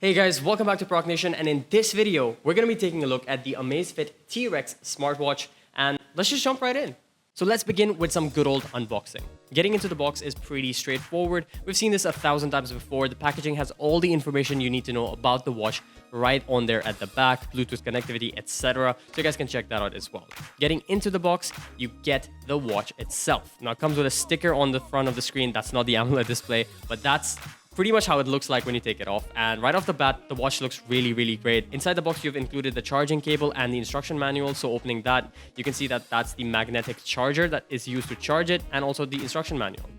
Hey guys, welcome back to ProductNation, and in this video, we're going to be taking a look at the Amazfit T-Rex smartwatch, and let's just jump right in. So let's begin with some good old unboxing. Getting into the box is pretty straightforward. We've seen this 1,000 times before. The packaging has all the information you need to know about the watch right on there at the back, Bluetooth connectivity, etc. So you guys can check that out as well. Getting into the box, you get the watch itself. Now it comes with a sticker on the front of the screen. That's not the AMOLED display, but that's pretty much how it looks like when you take it off. And right off the bat, the watch looks really great. Inside the box, you've included the charging cable and the instruction manual. So opening that, you can see that that's the magnetic charger that is used to charge it, and also the instruction manual.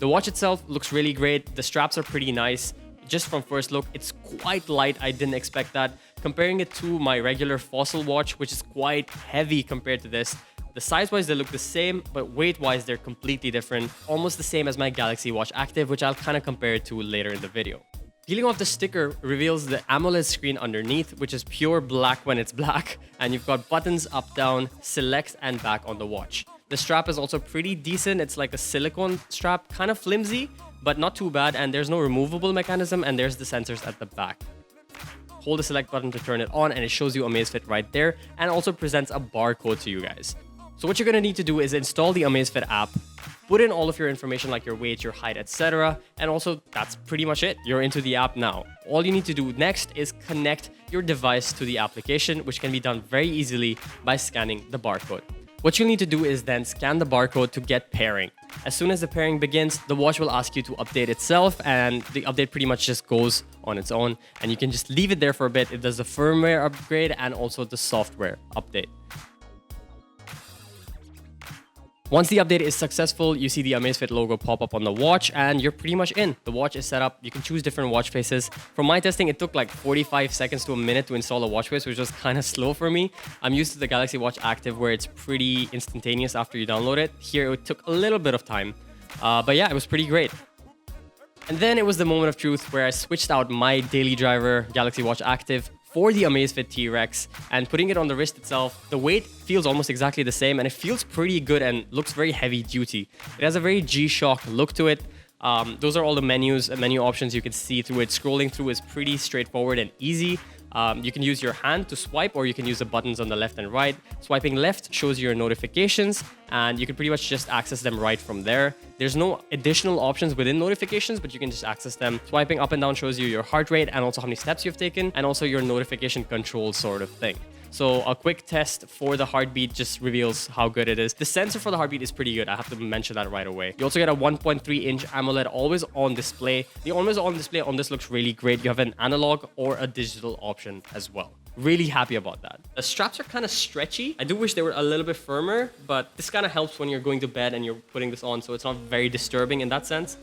The watch itself looks really great. The straps are pretty nice. Just from first look, it's quite light. I didn't expect that. Comparing it to my regular Fossil watch, which is quite heavy compared to this, the size-wise, they look the same, but weight-wise, they're completely different. Almost the same as my Galaxy Watch Active, which I'll kind of compare it to later in the video. Peeling off the sticker reveals the AMOLED screen underneath, which is pure black when it's black. And you've got buttons up, down, select, and back on the watch. The strap is also pretty decent. It's like a silicone strap, kind of flimsy, but not too bad. And there's no removable mechanism, and there's the sensors at the back. Hold the select button to turn it on, and it shows you Amazfit right there, and also presents a barcode to you guys. So what you're going to need to do is install the Amazfit app, put in all of your information like your weight, your height, etc. And also, that's pretty much it. You're into the app now. All you need to do next is connect your device to the application, which can be done very easily by scanning the barcode. What you'll need to do is then scan the barcode to get pairing. As soon as the pairing begins, the watch will ask you to update itself, and the update pretty much just goes on its own. And you can just leave it there for a bit. It does the firmware upgrade and also the software update. Once the update is successful, you see the Amazfit logo pop up on the watch, and you're pretty much in. The watch is set up. You can choose different watch faces. From my testing, it took like 45 seconds to a minute to install a watch face, which was kind of slow for me. I'm used to the Galaxy Watch Active, where it's pretty instantaneous after you download it. Here, it took a little bit of time. But yeah, it was pretty great. And then it was the moment of truth where I switched out my daily driver, Galaxy Watch Active, for the Amazfit T-Rex, and putting it on the wrist itself, the weight feels almost exactly the same, and it feels pretty good and looks very heavy duty. It has a very G-Shock look to it. Those are all the menu options you can see through it. Scrolling through is pretty straightforward and easy. You can use your hand to swipe, or you can use the buttons on the left and right. Swiping left shows you your notifications, and you can pretty much just access them right from there. There's no additional options within notifications, but you can just access them. Swiping up and down shows you your heart rate and also how many steps you've taken, and also your notification control sort of thing. So a quick test for the heartbeat just reveals how good it is. The sensor for the heartbeat is pretty good. I have to mention that right away. You also get a 1.3-inch AMOLED always on display. The always on display on this looks really great. You have an analog or a digital option as well. Really happy about that. The straps are kind of stretchy. I do wish they were a little bit firmer, but this kind of helps when you're going to bed and you're putting this on, so it's not very disturbing in that sense.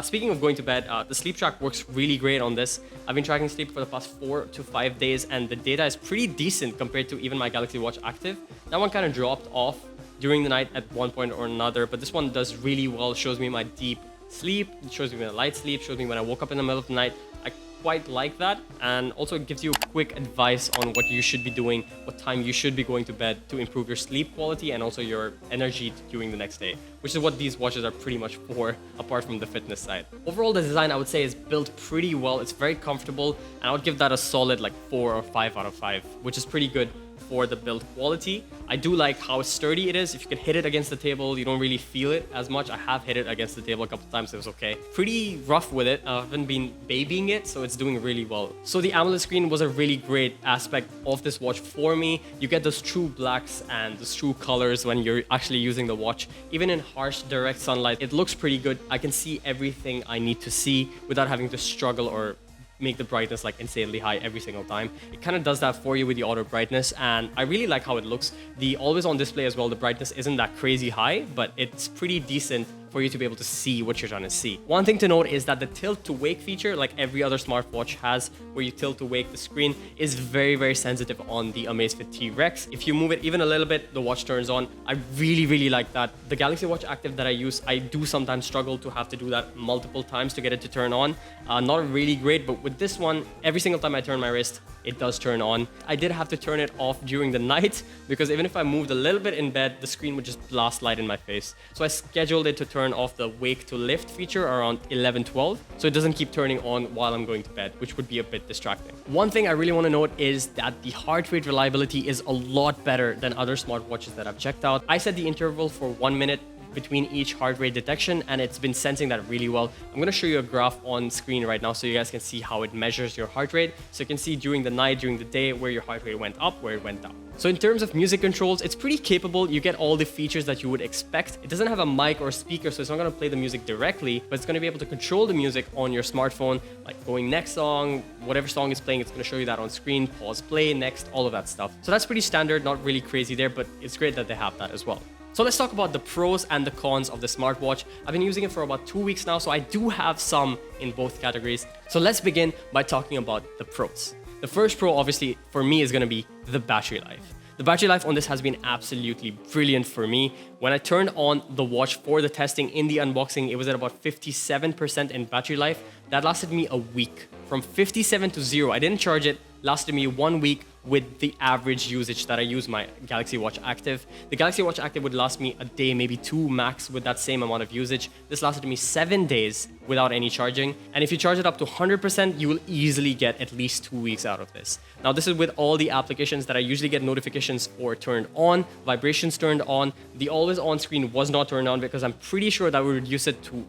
Speaking of going to bed, the sleep track works really great on this. I've been tracking sleep for the past 4 to 5 days, and the data is pretty decent compared to even my Galaxy Watch Active. That one kind of dropped off during the night at one point or another, but this one does really well. It shows me my deep sleep, it shows me my light sleep, shows me when I woke up in the middle of the night. I quite like that, and also it gives you quick advice on what you should be doing, what time you should be going to bed to improve your sleep quality and also your energy during the next day, which is what these watches are pretty much for, apart from the fitness side. Overall, the design, I would say, is built pretty well. It's very comfortable, and I would give that a solid like 4 or 5 out of 5, which is pretty good for the build quality. I do like how sturdy it is. If you can hit it against the table, you don't really feel it as much. I have hit it against the table a couple of times, it was okay. Pretty rough with it. I haven't been babying it, so it's doing really well. So the AMOLED screen was a really great aspect of this watch for me. You get those true blacks and those true colors when you're actually using the watch. Even in harsh direct sunlight, it looks pretty good. I can see everything I need to see without having to struggle or make the brightness like insanely high every single time. It kind of does that for you with the auto brightness, and I really like how it looks. The always on display as well, the brightness isn't that crazy high, but it's pretty decent for you to be able to see what you're trying to see. One thing to note is that the tilt to wake feature, like every other smartwatch has, where you tilt to wake the screen, is very sensitive on the Amazfit T-Rex. If you move it even a little bit, the watch turns on. I really like that. The Galaxy Watch Active that I use, I do sometimes struggle to have to do that multiple times to get it to turn on. Not really great, but with this one, every single time I turn my wrist, it does turn on. I did have to turn it off during the night because even if I moved a little bit in bed, the screen would just blast light in my face. So I scheduled it to turn turn off the wake to lift feature around 11-12, so it doesn't keep turning on while I'm going to bed, which would be a bit distracting. One thing I really want to note is that the heart rate reliability is a lot better than other smartwatches that I've checked out. I set the interval for 1 minute between each heart rate detection, and it's been sensing that really well. I'm going to show you a graph on screen right now so you guys can see how it measures your heart rate. So you can see during the night, during the day, where your heart rate went up, where it went down. So in terms of music controls, it's pretty capable. You get all the features that you would expect. It doesn't have a mic or speaker, so it's not going to play the music directly, but it's going to be able to control the music on your smartphone, like going next song, whatever song is playing, it's going to show you that on screen, pause, play, next, all of that stuff. So that's pretty standard, not really crazy there, but it's great that they have that as well. So let's talk about the pros and the cons of the smartwatch. I've been using it for about 2 weeks now, so I do have some in both categories. So let's begin by talking about the pros. The first pro, obviously, for me is going to be the battery life. The battery life on this has been absolutely brilliant for me. When I turned on the watch for the testing in the unboxing, it was at about 57% in battery life. That lasted me a week. From 57 to 0, I didn't charge it, lasted me 1 week with the average usage that I use my Galaxy Watch Active. The Galaxy Watch Active would last me a day, maybe 2 max with that same amount of usage. This lasted me 7 days without any charging. And if you charge it up to 100%, you will easily get at least 2 weeks out of this. Now, this is with all the applications that I usually get notifications for turned on, vibrations turned on. The always on screen was not turned on because I'm pretty sure that would reduce it to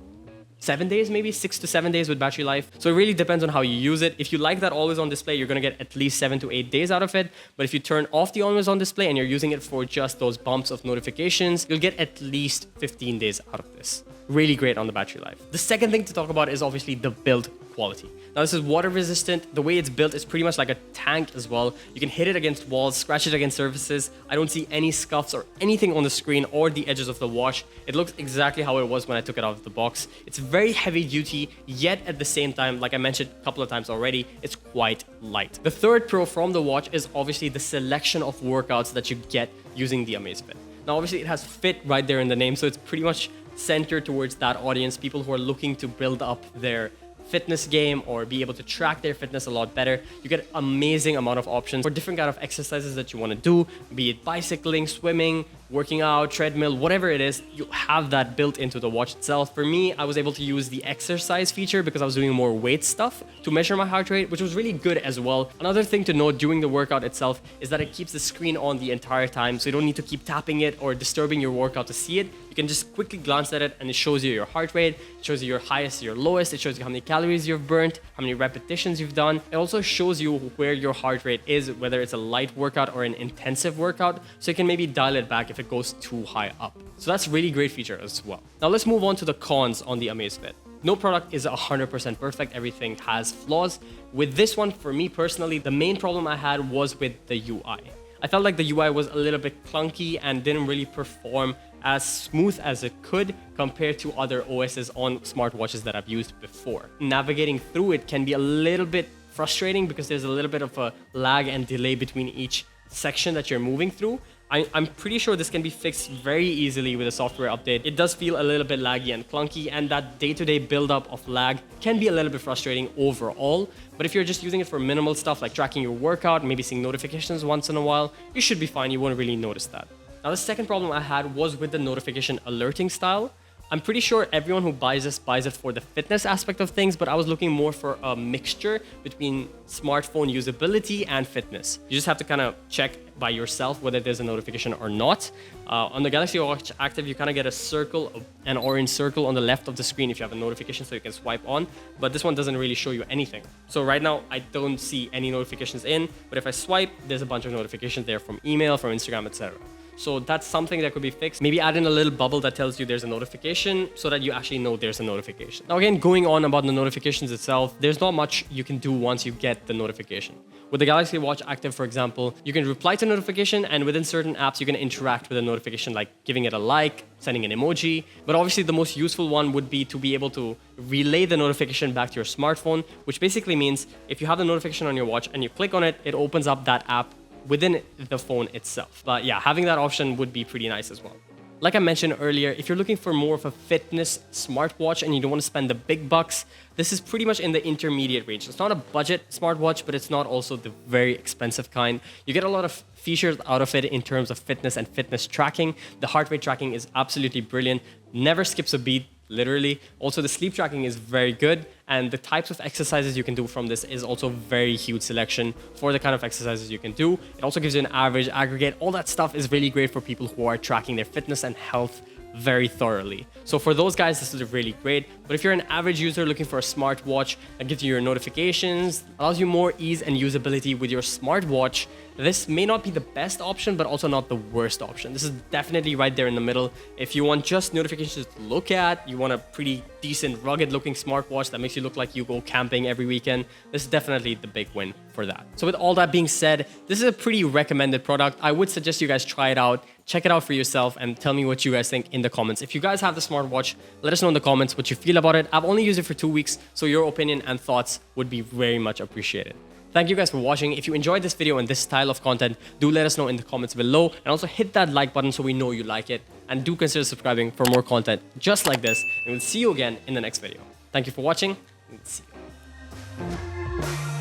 7 days, maybe 6 to 7 days with battery life. So it really depends on how you use it. If you like that always on display, you're going to get at least 7 to 8 days out of it. But if you turn off the always on display and you're using it for just those bumps of notifications, you'll get at least 15 days out of this. Really great on the battery life. The second thing to talk about is obviously the build quality. Now, this is water resistant. The way it's built is pretty much like a tank as well. You can hit it against walls, scratch it against surfaces. I don't see any scuffs or anything on the screen or the edges of the watch. It looks exactly how it was when I took it out of the box. It's very heavy duty, yet at the same time, like I mentioned a couple of times already, it's quite light. The third pro from the watch is obviously the selection of workouts that you get using the Amazfit. Now, obviously it has fit right there in the name, so it's pretty much centered towards that audience, people who are looking to build up their fitness game or be able to track their fitness a lot better. You get amazing amount of options for different kind of exercises that you want to do, be it bicycling, swimming, working out, treadmill, whatever it is, you have that built into the watch itself. For me, I was able to use the exercise feature because I was doing more weight stuff to measure my heart rate, which was really good as well. Another thing to note during the workout itself is that it keeps the screen on the entire time, so you don't need to keep tapping it or disturbing your workout to see it. You can just quickly glance at it and it shows you your heart rate, it shows you your highest, your lowest, it shows you how many calories you've burnt, how many repetitions you've done. It also shows you where your heart rate is, whether it's a light workout or an intensive workout, so you can maybe dial it back if it goes too high up. So that's a really great feature as well. Now let's move on to the cons on the Amazfit. No product is 100% perfect, everything has flaws. With this one, for me personally, the main problem I had was with the UI. I felt like the UI was a little bit clunky and didn't really perform as smooth as it could compared to other OSs on smartwatches that I've used before. Navigating through it can be a little bit frustrating because there's a little bit of a lag and delay between each section that you're moving through. I'm pretty sure this can be fixed very easily with a software update. It does feel a little bit laggy and clunky, and that day-to-day buildup of lag can be a little bit frustrating overall. But if you're just using it for minimal stuff like tracking your workout, maybe seeing notifications once in a while, you should be fine. You won't really notice that. Now, the second problem I had was with the notification alerting style. I'm pretty sure everyone who buys this buys it for the fitness aspect of things, but I was looking more for a mixture between smartphone usability and fitness. You just have to kind of check by yourself whether there's a notification or not. On the Galaxy Watch Active, you kind of get a circle, an orange circle on the left of the screen if you have a notification, so you can swipe on, but this one doesn't really show you anything. So right now, I don't see any notifications in, but if I swipe, there's a bunch of notifications there from email, from Instagram, etc. So that's something that could be fixed. Maybe add in a little bubble that tells you there's a notification so that you actually know there's a notification. Now again, going on about the notifications itself, there's not much you can do once you get the notification. With the Galaxy Watch Active, for example, you can reply to notification, and within certain apps, you can interact with a notification like giving it a like, sending an emoji. But obviously the most useful one would be to be able to relay the notification back to your smartphone, which basically means if you have the notification on your watch and you click on it, it opens up that app within the phone itself. But yeah, having that option would be pretty nice as well. Like I mentioned earlier, if you're looking for more of a fitness smartwatch and you don't want to spend the big bucks, this is pretty much in the intermediate range. It's not a budget smartwatch, but it's not also the very expensive kind. You get a lot of features out of it in terms of fitness and fitness tracking. The heart rate tracking is absolutely brilliant. Never skips a beat. literally. Also, the sleep tracking is very good, and the types of exercises you can do from this is also very huge selection for the kind of exercises you can do. It also gives you an average, aggregate. All that stuff is really great for people who are tracking their fitness and health very thoroughly. So for those guys, this is really great. But if you're an average user looking for a smartwatch that gives you your notifications, allows you more ease and usability with your smartwatch, this may not be the best option, but also not the worst option. This is definitely right there in the middle. If you want just notifications to look at, you want a pretty decent, rugged looking smartwatch that makes you look like you go camping every weekend, this is definitely the big win for that. So with all that being said, this is a pretty recommended product. I would suggest you guys try it out, check it out for yourself, and tell me what you guys think in the comments. If you guys have the smartwatch, let us know in the comments what you feel about it. I've only used it for 2 weeks, so your opinion and thoughts would be very much appreciated. Thank you guys for watching. If you enjoyed this video and this style of content, do let us know in the comments below, and also hit that like button so we know you like it, and do consider subscribing for more content just like this, and we'll see you again in the next video. Thank you for watching, and see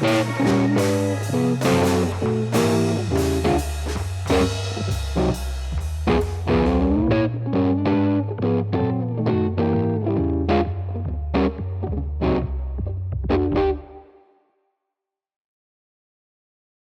you.